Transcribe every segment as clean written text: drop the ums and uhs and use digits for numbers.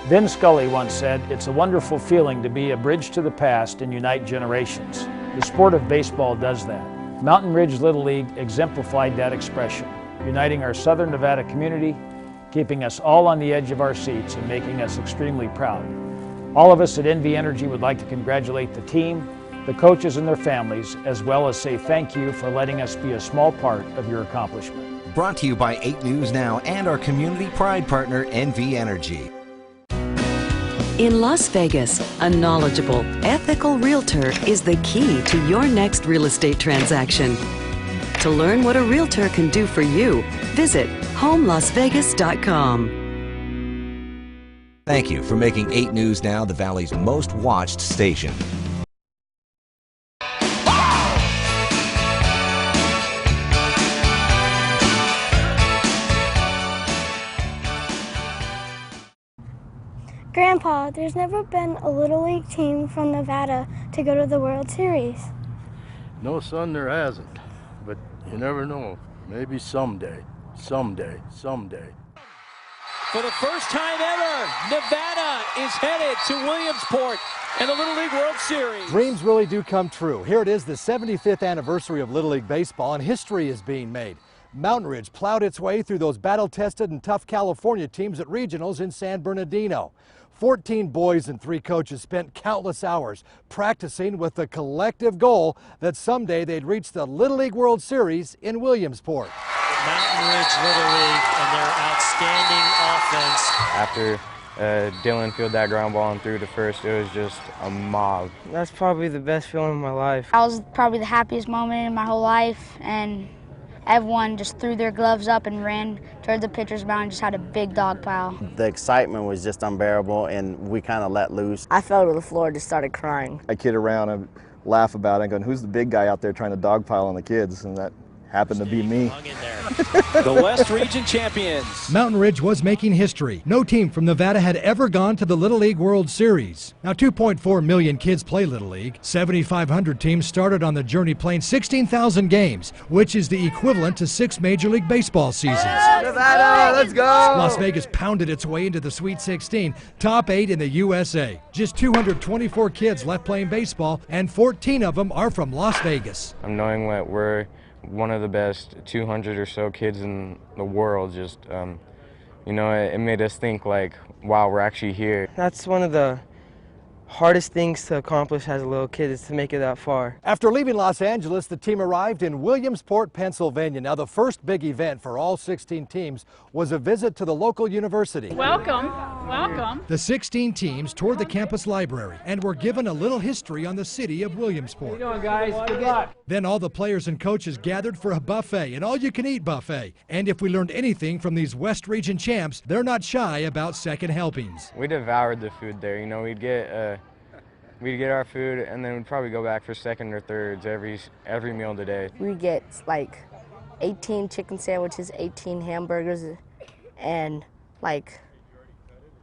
Vin Scully once said, "It's a wonderful feeling to be a bridge to the past and unite generations." The sport of baseball does that. Mountain Ridge Little League exemplified that expression, uniting our Southern Nevada community, keeping us all on the edge of our seats and making us extremely proud. All of us at NV Energy would like to congratulate the team, the coaches and their families, as well as say thank you for letting us be a small part of your accomplishment. Brought to you by 8 News Now and our community pride partner, NV Energy. In Las Vegas, a knowledgeable, ethical realtor is the key to your next real estate transaction. To learn what a realtor can do for you, visit homelasvegas.com. Thank you for making 8 News Now the Valley's most watched station. Grandpa, there's never been a Little League team from Nevada to go to the World Series. No, son, there hasn't. But you never know. Maybe someday. Someday. For the first time ever, Nevada is headed to Williamsport in the Little League World Series. Dreams really do come true. Here it is, the 75th anniversary of Little League Baseball, and history is being made. Mountain Ridge plowed its way through those battle-tested and tough California teams at regionals in San Bernardino. 14 boys and 3 coaches spent countless hours practicing with the collective goal that someday they'd reach the Little League World Series in Williamsport. Mountain Ridge Little League and their outstanding offense. After Dylan fielded that ground ball and threw to first, it was just a mob. That's probably the best feeling of my life. That was probably the happiest moment in my whole life, and everyone just threw their gloves up and ran toward the pitcher's mound and just had a big dog pile. The excitement was just unbearable, and we kind of let loose. I fell to the floor and just started crying. I kid around and laugh about it and going, who's the big guy out there trying to dogpile on the kids? And that happened to be me. The West Region champions. Mountain Ridge was making history. No team from Nevada had ever gone to the Little League World Series. Now 2.4 million kids play Little League. 7,500 teams started on the journey playing 16,000 games, which is the equivalent to 6 Major League Baseball seasons. Nevada, let's go! Las Vegas pounded its way into the Sweet 16, top 8 in the USA. Just 224 kids left playing baseball, and 14 of them are from Las Vegas. Knowing that we're one of the best 200 or so kids in the world, just, you know, it made us think like, wow, we're actually here. That's one of the hardest things to accomplish as a little kid, is to make it that far. After leaving Los Angeles, the team arrived in Williamsport, Pennsylvania. Now, the first big event for all 16 teams was a visit to the local university. Welcome. The 16 teams toured the campus library and were given a little history on the city of Williamsport. How you doing, guys? Good luck. Then all the players and coaches gathered for a buffet, an all-you-can-eat buffet. And if we learned anything from these West Region champs, they're not shy about second helpings. We devoured the food there. You know, we'd get our food and then we'd probably go back for second or thirds every meal today. We get like 18 chicken sandwiches, 18 hamburgers, and like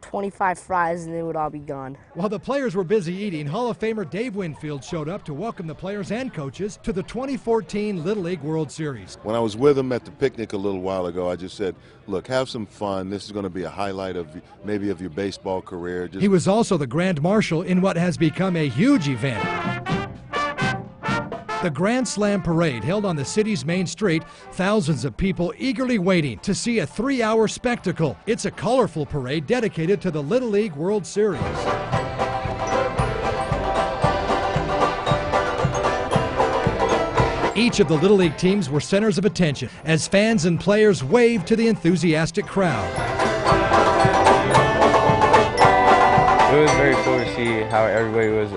25 fries, and they would all be gone. While the players were busy eating, Hall of Famer Dave Winfield showed up to welcome the players and coaches to the 2014 Little League World Series. When I was with him at the picnic a little while ago, I just said, look, have some fun. This is going to be a highlight of maybe of your baseball career. He was also the Grand Marshal in what has become a huge event. The Grand Slam Parade held on the city's main street, thousands of people eagerly waiting to see a 3-hour spectacle. It's a colorful parade dedicated to the Little League World Series. Each of the Little League teams were centers of attention as fans and players waved to the enthusiastic crowd. It was very cool to see how everybody was,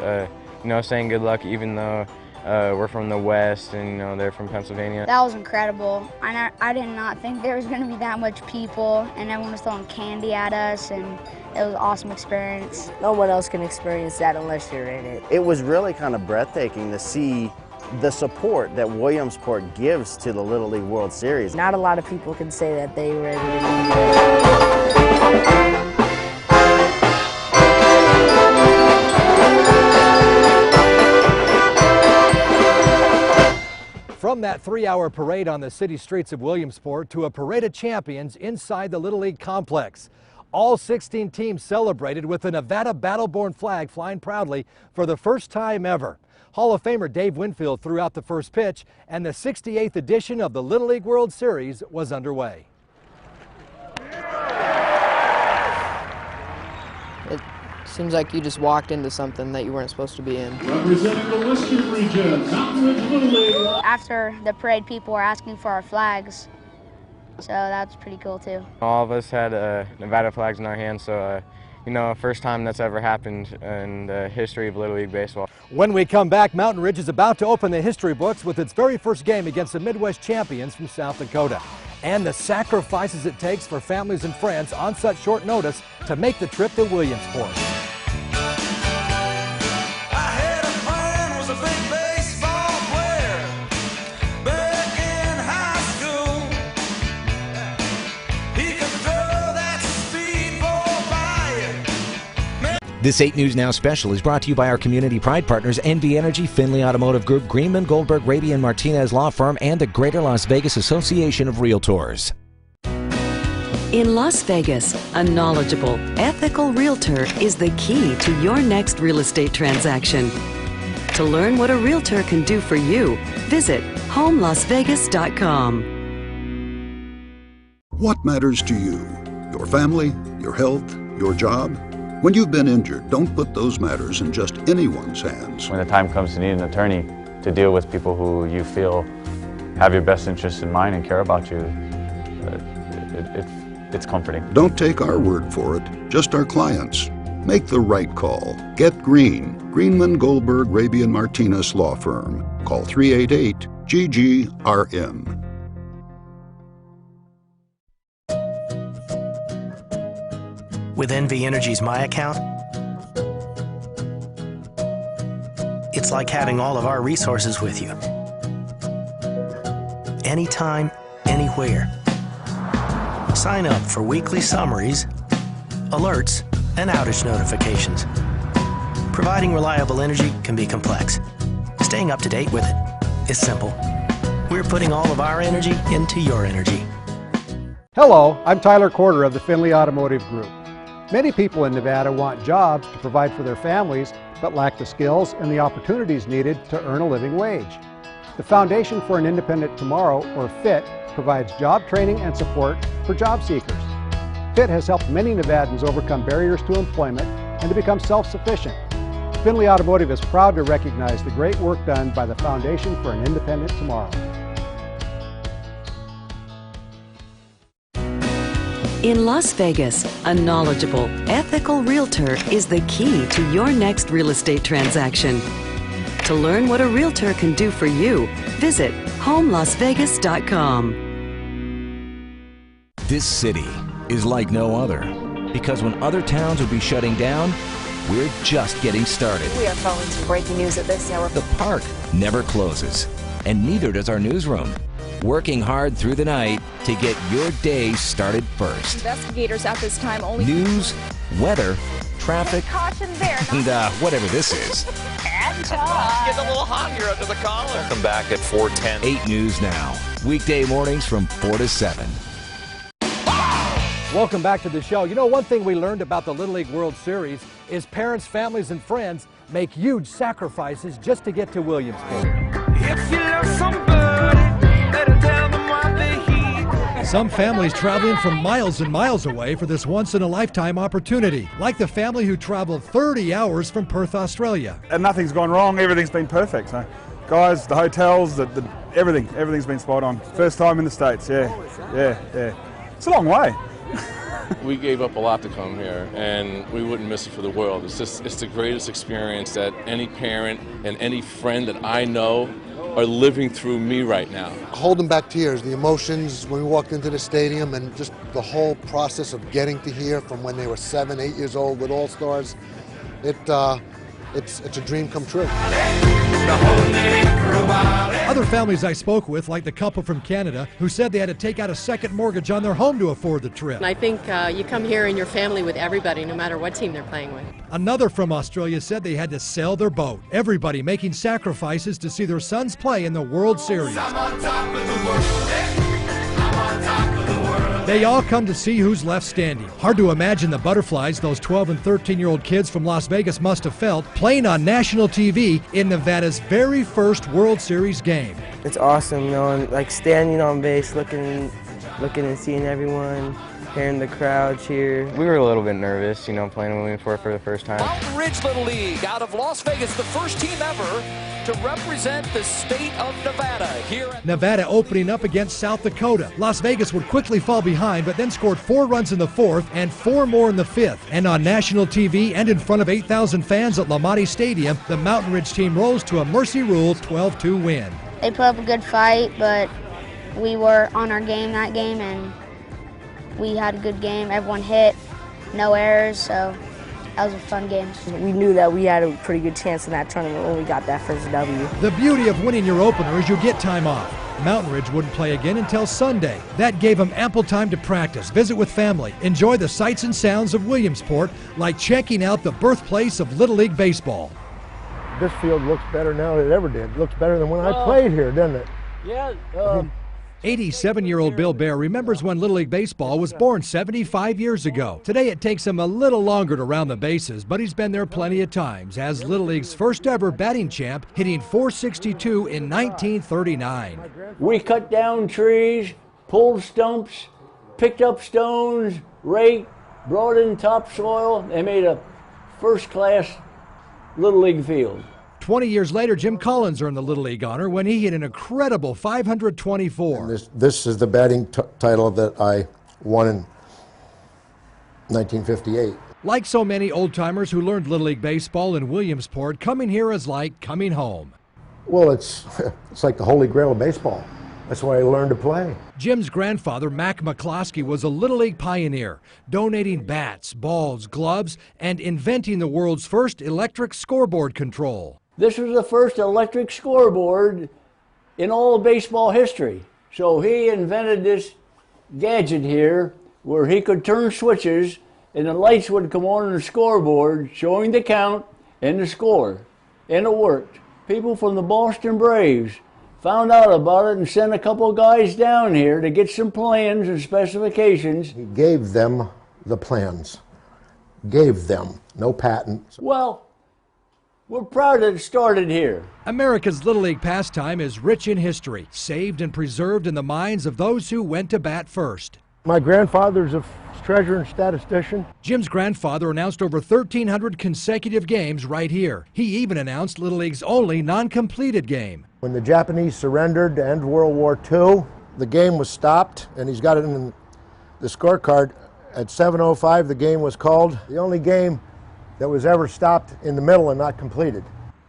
you know, saying good luck, even though we're from the West and, you know, they're from Pennsylvania. That was incredible. I did not think there was going to be that much people, and everyone was throwing candy at us, and it was an awesome experience. No one else can experience that unless you're in it. It was really kind of breathtaking to see the support that Williamsport gives to the Little League World Series. Not a lot of people can say that they were able to do that. From that 3-hour parade on the city streets of Williamsport to a parade of champions inside the Little League complex. All 16 teams celebrated with the Nevada Battle-Born flag flying proudly for the first time ever. Hall of Famer Dave Winfield threw out the first pitch, and the 68th edition of the Little League World Series was underway. It seems like you just walked into something that you weren't supposed to be in. Representing the Western region, Mountain Ridge Little League. After the parade, people were asking for our flags, so that's pretty cool too. All of us had Nevada flags in our hands, so you know, first time that's ever happened in the history of Little League Baseball. When we come back, Mountain Ridge is about to open the history books with its very first game against the Midwest champions from South Dakota. And the sacrifices it takes for families and friends on such short notice to make the trip to Williamsport. This 8 News Now special is brought to you by our community pride partners NV Energy, Finley Automotive Group, Greenman, Goldberg, Raby & Martinez Law Firm, and the Greater Las Vegas Association of Realtors. In Las Vegas, a knowledgeable, ethical realtor is the key to your next real estate transaction. To learn what a realtor can do for you, visit homelasvegas.com. What matters to you? Your family, your health, your job? When you've been injured, don't put those matters in just anyone's hands. When the time comes to need an attorney to deal with people who you feel have your best interests in mind and care about you, it's comforting. Don't take our word for it, just our clients. Make the right call. Get green. Greenman, Goldberg, Raby & Martinez Law Firm. Call 388-GGRM. With NV Energy's My Account, it's like having all of our resources with you. Anytime, anywhere. Sign up for weekly summaries, alerts, and outage notifications. Providing reliable energy can be complex. Staying up to date with it is simple. We're putting all of our energy into your energy. Hello, I'm Tyler Corder of the Finley Automotive Group. Many people in Nevada want jobs to provide for their families, but lack the skills and the opportunities needed to earn a living wage. The Foundation for an Independent Tomorrow, or FIT, provides job training and support for job seekers. FIT has helped many Nevadans overcome barriers to employment and to become self-sufficient. Finley Automotive is proud to recognize the great work done by the Foundation for an Independent Tomorrow. In Las Vegas, a knowledgeable, ethical realtor is the key to your next real estate transaction. To learn what a realtor can do for you, visit homelasvegas.com. This city is like no other, because when other towns would be shutting down, we're just getting started. We are following some breaking news at this hour. The park never closes, and neither does our newsroom. Working hard through the night to get your day started first. Investigators at this time only... News, weather, traffic, caution there. And whatever this is. And Getting a little hot here under the collar. Welcome back at 4:10. 8 News Now, weekday mornings from 4 to 7. Welcome back to the show. You know, one thing we learned about the Little League World Series is parents, families, and friends make huge sacrifices just to get to Williamsport. If you love somebody, better tell them what they hear. Some families traveling from miles and miles away for this once-in-a-lifetime opportunity, like the family who traveled 30 hours from Perth, Australia. And nothing's gone wrong, everything's been perfect. So, guys, the hotels, everything's been spot on. First time in the States, yeah. It's a long way. We gave up a lot to come here, and we wouldn't miss it for the world. It's the greatest experience that any parent and any friend that I know are living through me right now. Holding back tears, the emotions when we walked into the stadium, and just the whole process of getting to here from when they were 7, 8 years old with All-Stars. It's a dream come true. Other families I spoke with, like the couple from Canada, who said they had to take out a second mortgage on their home to afford the trip. I think you come here and you're family with everybody, no matter what team they're playing with. Another from Australia said they had to sell their boat. Everybody making sacrifices to see their sons play in the World Series. They all come to see who's left standing. Hard to imagine the butterflies those 12 and 13-year-old kids from Las Vegas must have felt playing on national TV in Nevada's very first World Series game. It's awesome, you know, and like standing on base, looking and seeing everyone, hearing the crowd cheer. We were a little bit nervous, you know, playing Williamsport for the first time. Mountain Ridge Little League out of Las Vegas, the first team ever to represent the state of Nevada here at Nevada opening up against South Dakota. Las Vegas would quickly fall behind, but then scored 4 runs in the 4th and 4 more in the 5th. And on national TV and in front of 8,000 fans at Lamati Stadium, the Mountain Ridge team rose to a mercy rule 12-2 win. They put up a good fight, but we were on our game that game, and we had a good game. Everyone hit, no errors, so that was a fun game. We knew that we had a pretty good chance in that tournament when we got that first W. The beauty of winning your opener is you get time off. Mountain Ridge wouldn't play again until Sunday. That gave them ample time to practice, visit with family, enjoy the sights and sounds of Williamsport, like checking out the birthplace of Little League Baseball. This field looks better now than it ever did. It looks better than when I played here, doesn't it? Yeah. 87-year-old Bill Bear remembers when Little League Baseball was born 75 years ago. Today it takes him a little longer to round the bases, but he's been there plenty of times as Little League's first ever batting champ, hitting .462 in 1939. We cut down trees, pulled stumps, picked up stones, raked, brought in topsoil, and made a first-class Little League field. 20 years later, Jim Collins earned the Little League honor when he hit an incredible 524. This is the batting title that I won in 1958. Like so many old-timers who learned Little League Baseball in Williamsport, coming here is like coming home. Well, it's like the holy grail of baseball. That's why I learned to play. Jim's grandfather, Mac McCloskey, was a Little League pioneer, donating bats, balls, gloves, and inventing the world's first electric scoreboard control. This was the first electric scoreboard in all of baseball history. So he invented this gadget here where he could turn switches and the lights would come on the scoreboard showing the count and the score. And it worked. People from the Boston Braves found out about it and sent a couple of guys down here to get some plans and specifications. He gave them the plans. Gave them, no patent. Well, we're proud that it started here. America's Little League pastime is rich in history, saved and preserved in the minds of those who went to bat first. My grandfather's a treasurer and statistician. Jim's grandfather announced over 1,300 consecutive games right here. He even announced Little League's only non-completed game. When the Japanese surrendered to end World War II, the game was stopped, and he's got it in the scorecard. At 7:05, the game was called. The only game that was ever stopped in the middle and not completed.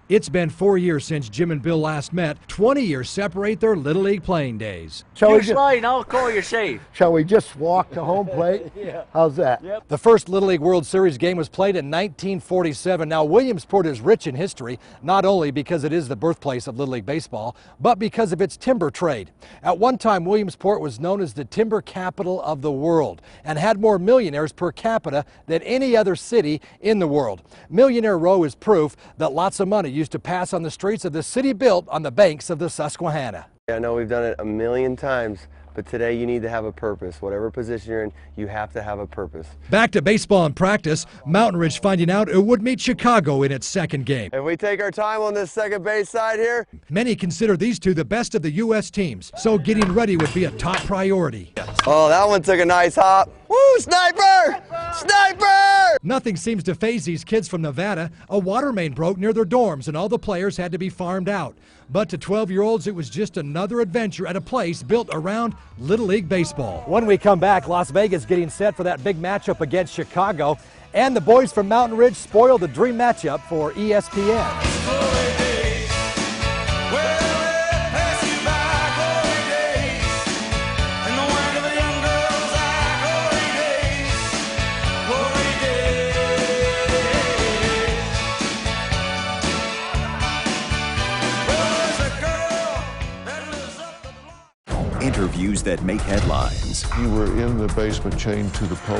It's been 4 years since Jim and Bill last met. 20 years separate their Little League playing days. You're sliding, I'll call you safe. Shall we just walk to home plate? Yeah. How's that? Yep. The first Little League World Series game was played in 1947. Now, Williamsport is rich in history, not only because it is the birthplace of Little League Baseball, but because of its timber trade. At one time, Williamsport was known as the timber capital of the world and had more millionaires per capita than any other city in the world. Millionaire Row is proof that lots of money used to pass on the streets of the city built on the banks of the Susquehanna. I know we've done it a million times, but today you need to have a purpose. Whatever position you're in, you have to have a purpose. Back to baseball and practice, Mountain Ridge finding out it would meet Chicago in its second game. If we take our time on this second base side here. Many consider these two the best of the U.S. teams, so getting ready would be a top priority. Oh, that one took a nice hop. Woo, sniper! Sniper! Nothing seems to faze these kids from Nevada. A water main broke near their dorms and all the players had to be farmed out. But to 12-year-olds, it was just another adventure at a place built around Little League Baseball. When we come back, Las Vegas getting set for that big matchup against Chicago. And the boys from Mountain Ridge spoiled the dream matchup for ESPN. Interviews that make headlines. You were in the basement chained to the pole.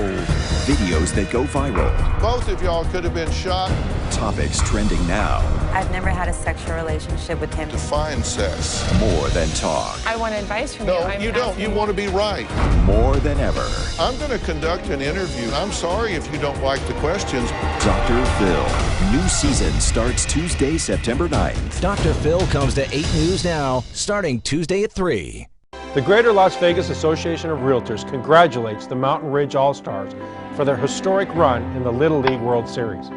Videos that go viral. Both of y'all could have been shot. Topics trending now. I've never had a sexual relationship with him. Define sex. More than talk. I want advice from you. No, you don't. You want to be right. More than ever. I'm going to conduct an interview. I'm sorry if you don't like the questions. Dr. Phil. New season starts Tuesday, September 9th. Dr. Phil comes to 8 News Now, starting Tuesday at 3. The Greater Las Vegas Association of Realtors congratulates the Mountain Ridge All-Stars for their historic run in the Little League World Series.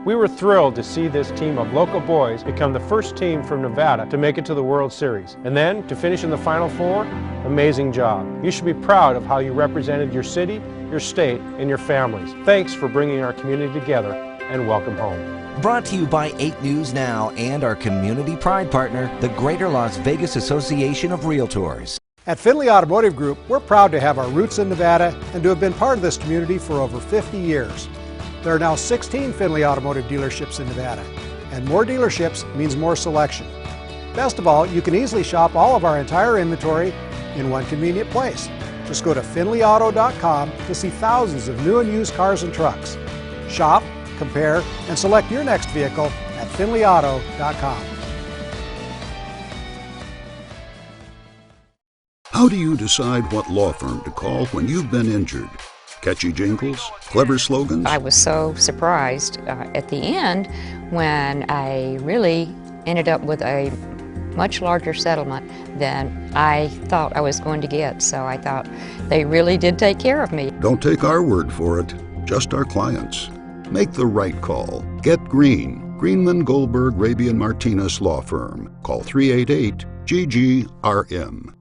We were thrilled to see this team of local boys become the first team from Nevada to make it to the World Series. And then, to finish in the Final Four, amazing job. You should be proud of how you represented your city, your state, and your families. Thanks for bringing our community together, and welcome home. Brought to you by 8 News Now and our community pride partner, the Greater Las Vegas Association of Realtors. At Finley Automotive Group, we're proud to have our roots in Nevada and to have been part of this community for over 50 years. There are now 16 Finley Automotive dealerships in Nevada, and more dealerships means more selection. Best of all, you can easily shop all of our entire inventory in one convenient place. Just go to finleyauto.com to see thousands of new and used cars and trucks. Shop, compare, and select your next vehicle at finleyauto.com. How do you decide what law firm to call when you've been injured? Catchy jingles? Clever slogans? I was so surprised at the end when I really ended up with a much larger settlement than I thought I was going to get. So I thought they really did take care of me. Don't take our word for it, just our clients. Make the right call. Get green. Greenman, Goldberg, Raby & Martinez Law Firm. Call 388-GGRM.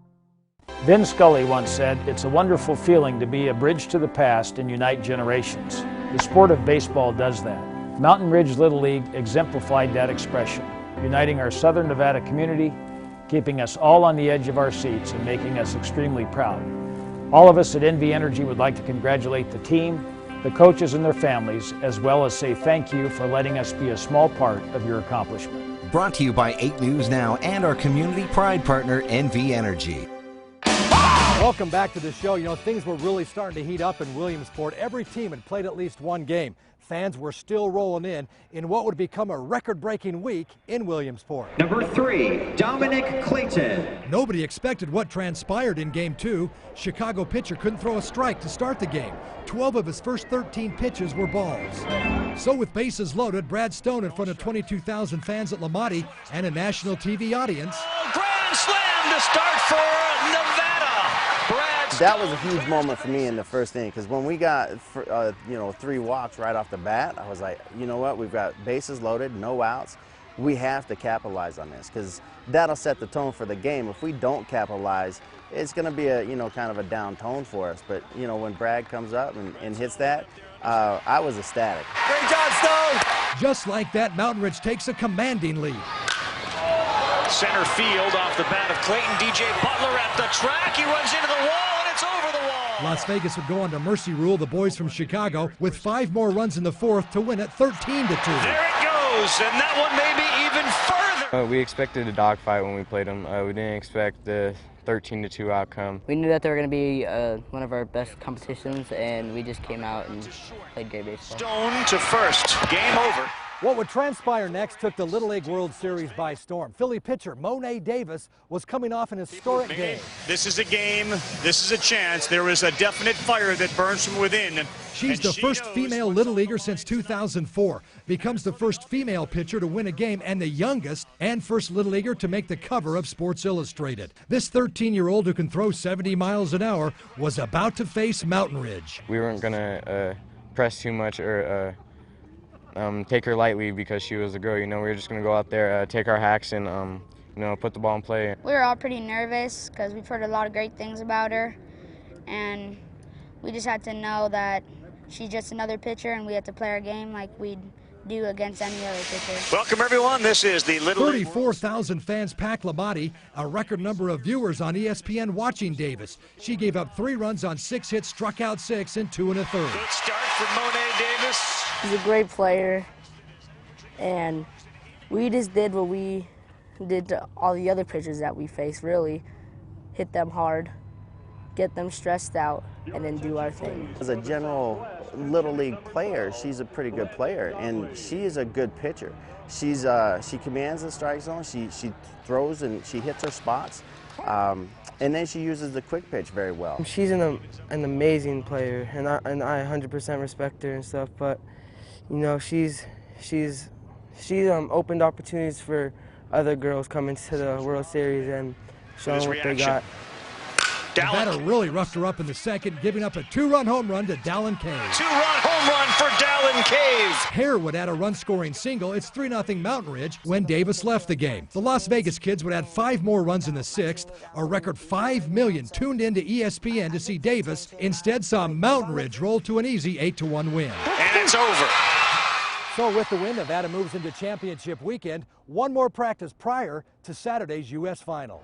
Vin Scully once said, "It's a wonderful feeling to be a bridge to the past and unite generations." The sport of baseball does that. Mountain Ridge Little League exemplified that expression, uniting our Southern Nevada community, keeping us all on the edge of our seats and making us extremely proud. All of us at NV Energy would like to congratulate the team, the coaches and their families, as well as say thank you for letting us be a small part of your accomplishment. Brought to you by 8 News Now and our community pride partner, NV Energy. Welcome back to the show. You know, things were really starting to heat up in Williamsport. Every team had played at least one game. Fans were still rolling in what would become a record-breaking week in Williamsport. Number 3, Dominic Clayton. Nobody expected what transpired in Game 2. Chicago pitcher couldn't throw a strike to start the game. 12 of his first 13 pitches were balls. So with bases loaded, Brad Stone in front of 22,000 fans at LaMotti and a national TV audience. Grand slam to start for Nevada. That was a huge moment for me in the first inning because when we got 3 walks right off the bat, I was like, you know what, we've got bases loaded, no outs. We have to capitalize on this because that'll set the tone for the game. If we don't capitalize, it's going to be a kind of a down tone for us. But when Brad comes up and hits that, I was ecstatic. Great job, Stone. Just like that, Mountain Ridge takes a commanding lead. Center field off the bat of Clayton. DJ Butler at the track. He runs into the wall, and it's over the wall. Las Vegas would go on to mercy rule the boys from Chicago with 5 more runs in the 4th to win it 13-2. There it goes, and that one may be even further. We expected a dogfight when we played them. We didn't expect the 13-2 outcome. We knew that they were going to be one of our best competitions, and we just came out and played great baseball. Stone to first. Game over. What would transpire next took the Little League World Series by storm. Philly pitcher Monet Davis was coming off an historic game. This is a game, this is a chance. There is a definite fire that burns from within. She's the first female Little Leaguer since 2004, becomes the first female pitcher to win a game and the youngest and first Little Leaguer to make the cover of Sports Illustrated. This 13-year-old who can throw 70 miles an hour was about to face Mountain Ridge. We weren't going to press too much or take her lightly because she was a girl. We were just going to go out there, take our hacks and, put the ball in play. We were all pretty nervous because we've heard a lot of great things about her, and we just had to know that she's just another pitcher and we have to play our game like we'd do against any other pitcher. Welcome, everyone. This is the Little League. 34,000 fans packed LaMotti, a record number of viewers on ESPN watching Davis. She gave up 3 runs on 6 hits, struck out 6 in 2 1/3. Good start for Monet Davis. He's a great player, and we just did what we did to all the other pitchers that we faced, really. hit them hard, get them stressed out, and then do our thing. As a general Little League player, she's a pretty good player, and she is a good pitcher. She commands the strike zone, she throws and she hits her spots, and then she uses the quick pitch very well. She's an amazing player, and I 100% respect her and stuff, but you know, she's opened opportunities for other girls coming to the World Series and showing what they got. Nevada really roughed her up in the second, giving up a 2-run home run to Dallin Cave. 2-run home run for Dallin Cave. Hare would add a run-scoring single. It's 3-0 Mountain Ridge when Davis left the game. The Las Vegas kids would add 5 more runs in the 6th. A record 5 million tuned into ESPN to see Davis. Instead saw Mountain Ridge roll to an easy 8-1 win. And it's over. So with the win, Nevada moves into championship weekend. One more practice prior to Saturday's U.S. final.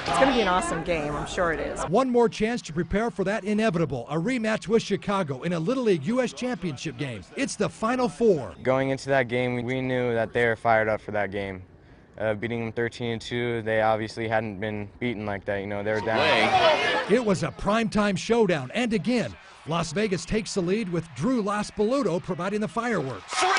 It's going to be an awesome game, I'm sure it is. One more chance to prepare for that inevitable, a rematch with Chicago in a Little League U.S. Championship game. It's the Final Four. Going into that game, we knew that they were fired up for that game. Beating them 13-2, they obviously hadn't been beaten like that. You know, they were down. It was a primetime showdown, and again, Las Vegas takes the lead with Drew Las Baluto providing the fireworks. 3-0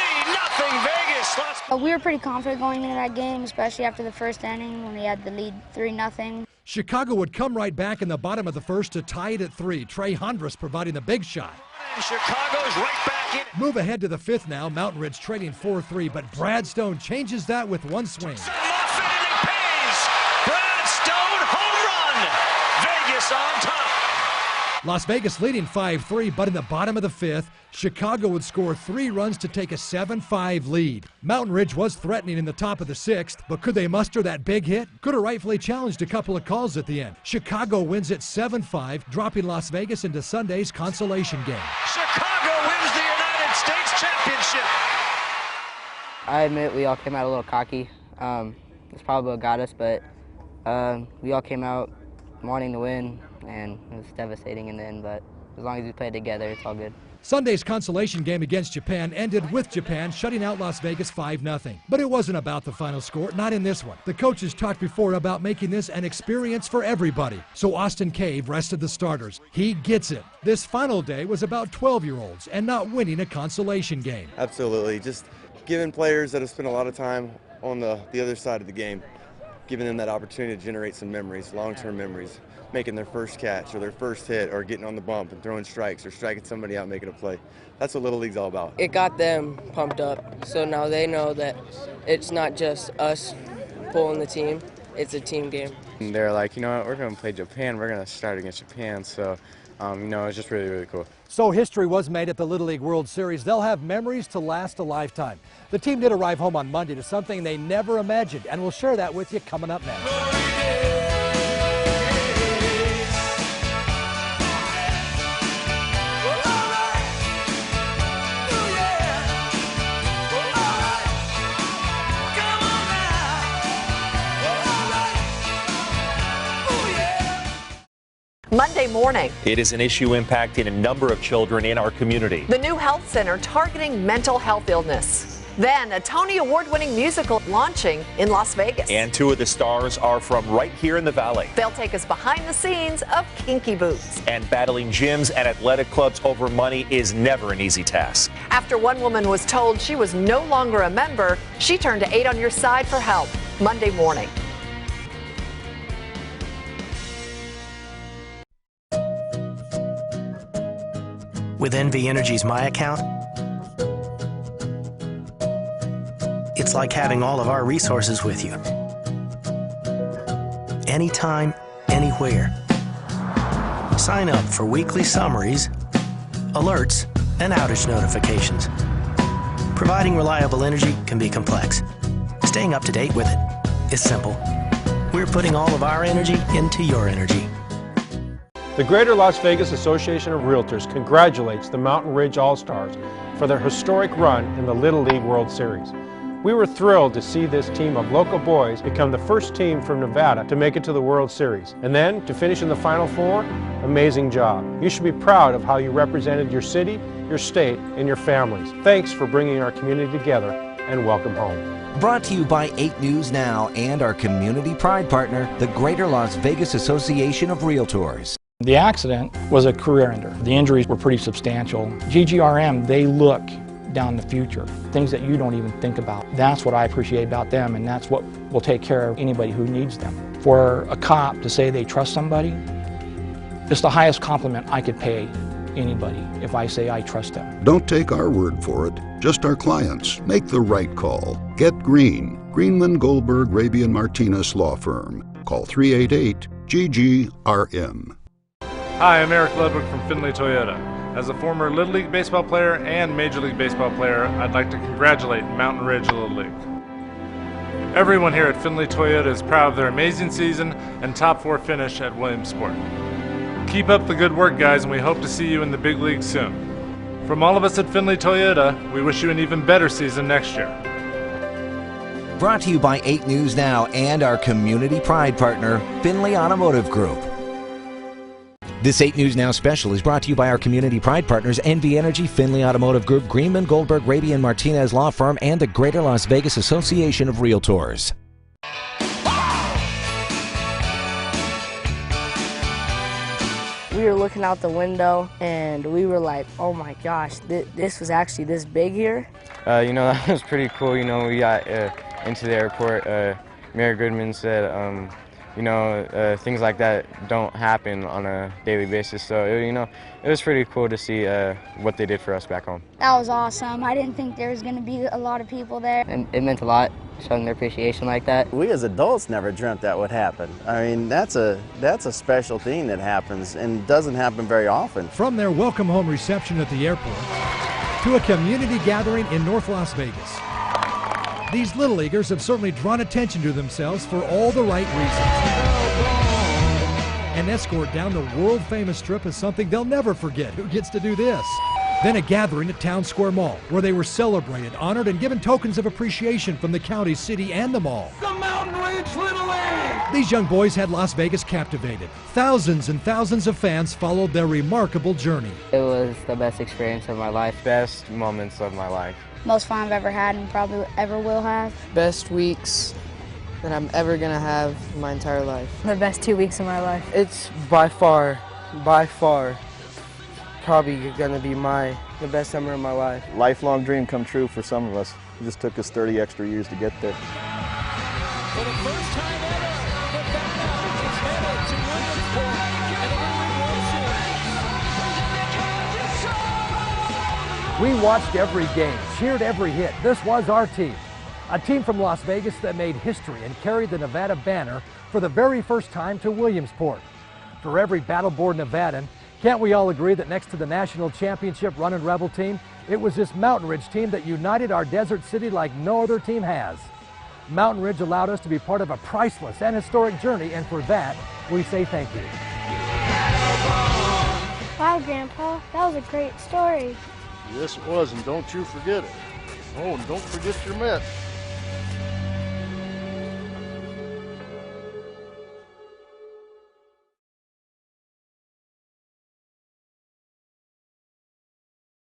Vegas. We were pretty confident going into that game, especially after the first inning when we had the lead 3-0. Chicago would come right back in the bottom of the first to tie it at 3. Trey Hondras providing the big shot. And Chicago's right back in. Move ahead to the 5th now. Mountain Ridge trading 4-3, but Brad Stone changes that with one swing. Muffin, and it pays. Brad Stone home run. Vegas on top. Las Vegas leading 5-3, but in the bottom of the 5th, Chicago would score 3 runs to take a 7-5 lead. Mountain Ridge was threatening in the top of the 6th, but could they muster that big hit? Could have rightfully challenged a couple of calls at the end. Chicago wins it 7-5, dropping Las Vegas into Sunday's consolation game. Chicago wins the United States Championship. I admit we all came out a little cocky. It's probably what got us, but we all came out wanting to win, and it was devastating in the end, but as long as we played together, it's all good. Sunday's consolation game against Japan ended with Japan shutting out Las Vegas 5-0. But it wasn't about the final score, not in this one. The coaches talked before about making this an experience for everybody. So Austin Cave rested the starters. He gets it. This final day was about 12-year-olds and not winning a consolation game. Absolutely. Just giving players that have spent a lot of time on the other side of the game, giving them that opportunity to generate some memories, long-term memories, making their first catch or their first hit or getting on the bump and throwing strikes or striking somebody out making a play. That's what Little League's all about. It got them pumped up, so now they know that it's not just us pulling the team, it's a team game. And they're like, you know what, we're going to play Japan, we're going to start against Japan, so you know, it's just really, really cool. So history was made at the Little League World Series. They'll have memories to last a lifetime. The team did arrive home on Monday to something they never imagined, and we'll share that with you coming up next. Monday morning. It is an issue impacting a number of children in our community. The new health center targeting mental health illness. Then a Tony Award-winning musical launching in Las Vegas. And 2 of the stars are from right here in the Valley. They'll take us behind the scenes of Kinky Boots. And battling gyms and athletic clubs over money is never an easy task. After one woman was told she was no longer a member, she turned to 8 on Your Side for help. Monday morning. With NV Energy's My Account, it's like having all of our resources with you. Anytime, anywhere. Sign up for weekly summaries, alerts, and outage notifications. Providing reliable energy can be complex. Staying up to date with it is simple. We're putting all of our energy into your energy. The Greater Las Vegas Association of Realtors congratulates the Mountain Ridge All-Stars for their historic run in the Little League World Series. We were thrilled to see this team of local boys become the first team from Nevada to make it to the World Series. And then, to finish in the Final Four, amazing job. You should be proud of how you represented your city, your state, and your families. Thanks for bringing our community together and welcome home. Brought to you by 8 News Now and our community pride partner, the Greater Las Vegas Association of Realtors. The accident was a career ender. The injuries were pretty substantial. GGRM, they look down the future, things that you don't even think about. That's what I appreciate about them, and that's what will take care of anybody who needs them. For a cop to say they trust somebody, it's the highest compliment I could pay anybody if I say I trust them. Don't take our word for it, just our clients. Make the right call. Get green. Greenman, Goldberg, Rabian, Martinez Law Firm. Call 388-GGRM. Hi, I'm Eric Ludwig from Findlay Toyota. As a former Little League baseball player and Major League Baseball player, I'd like to congratulate Mountain Ridge Little League. Everyone here at Findlay Toyota is proud of their amazing season and top 4 finish at Williamsport. Keep up the good work, guys, and we hope to see you in the big leagues soon. From all of us at Findlay Toyota, we wish you an even better season next year. Brought to you by 8 News Now and our community pride partner, Findlay Automotive Group. This 8 News Now special is brought to you by our community pride partners, NV Energy, Findlay Automotive Group, Greenman, Goldberg, Rabian, Martinez Law Firm, and the Greater Las Vegas Association of Realtors. We were looking out the window and we were like, oh my gosh, this was actually this big here. You know, that was pretty cool. You know, we got into the airport. Mayor Goodman said, you know, things like that don't happen on a daily basis. So, you know, it was pretty cool to see what they did for us back home. That was awesome. I didn't think there was going to be a lot of people there. And it meant a lot, showing their appreciation like that. We as adults never dreamt that would happen. I mean, that's a special thing that happens and doesn't happen very often. From their welcome home reception at the airport to a community gathering in North Las Vegas, these Little Leaguers have certainly drawn attention to themselves for all the right reasons. An escort down the world-famous strip is something they'll never forget. Who gets to do this? Then a gathering at Town Square Mall, where they were celebrated, honored, and given tokens of appreciation from the county, city, and the mall. The Mountain Ridge Little League! These young boys had Las Vegas captivated. Thousands and thousands of fans followed their remarkable journey. It was the best experience of my life. Best moments of my life. Most fun I've ever had and probably ever will have. Best weeks that I'm ever going to have in my entire life. The best 2 weeks of my life. It's by far, probably going to be the best summer of my life. Lifelong dream come true for some of us. It just took us 30 extra years to get there. For the first time ever, the Bat is headed to Williamsport and the Little League World Series. We watched every game, cheered every hit. This was our team. A team from Las Vegas that made history and carried the Nevada banner for the very first time to Williamsport. For every battle-born Nevadan, can't we all agree that next to the national championship running Rebel team, it was this Mountain Ridge team that united our desert city like no other team has. Mountain Ridge allowed us to be part of a priceless and historic journey, and for that, we say thank you. Wow, Grandpa, that was a great story. Yes, it was, and don't you forget it. Oh, and don't forget your mitts.